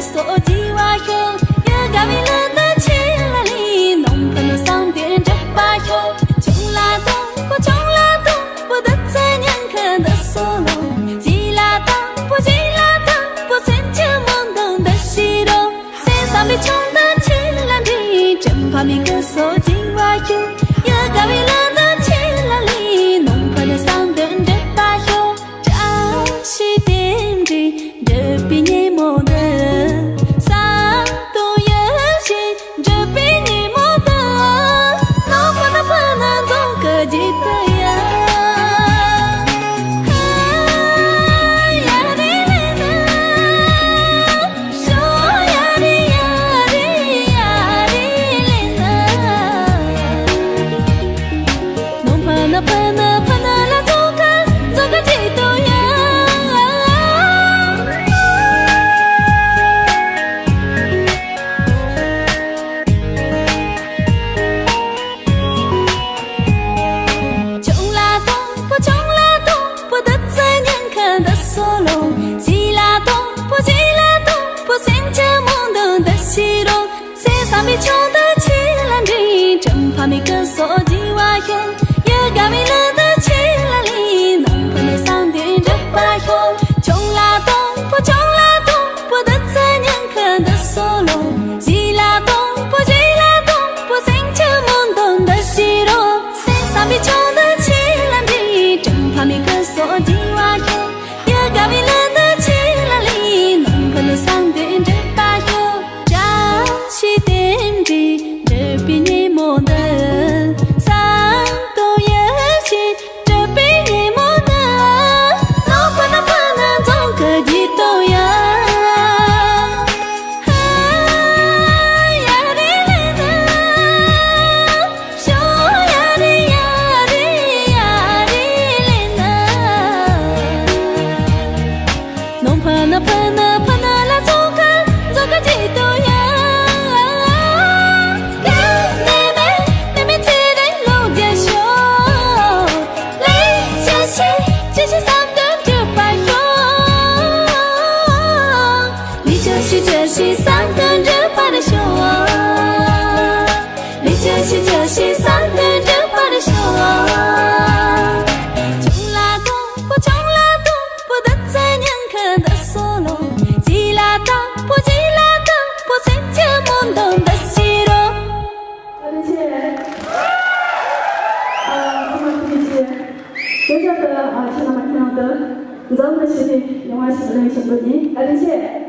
所计划有，也该为了的起来里，农村的商店这把有，穷拉东不穷拉东，不得在年可的所龙，急拉当不急拉当，不三千懵懂的西东，山上被穷的起来里，真怕没个所计划有，也该为了的起来里，农村的商店这把有，朝夕点滴。这比你莫得，三都也行，这比你莫得，哪怕那不能做个记得呀。呀哩嘞呐，说呀哩呀哩呀哩嘞呐，侬怕那怕那怕那啦做个记得呀。穷的起来里，真怕没个所计划有，也该为了的起来里，农村的商店这把有，穷拉东不穷拉东，不得在年可的所龙，急拉东不急拉东，不三千懵懂的西东，山上比穷的起来里，真怕没个所计划有，也该为了的起来里，农村的商店这把有，朝夕点。这比你莫得，三都也行，这比你莫得，哪怕那不能做个记得呀。呀哩嘞呐，说呀哩呀哩呀哩嘞呐，侬怕那怕那怕那啦做个记得呀。这是三根热巴的手啊，你这是三根热巴的手啊，穷拉东不穷拉东，不得在年可的所龙，急拉当不急拉当，不三千懵懂的西东。好的，谢谢。非常谢谢。接着的现场听到的，咱们的视频，영화 시간을 전부니，好的，谢谢。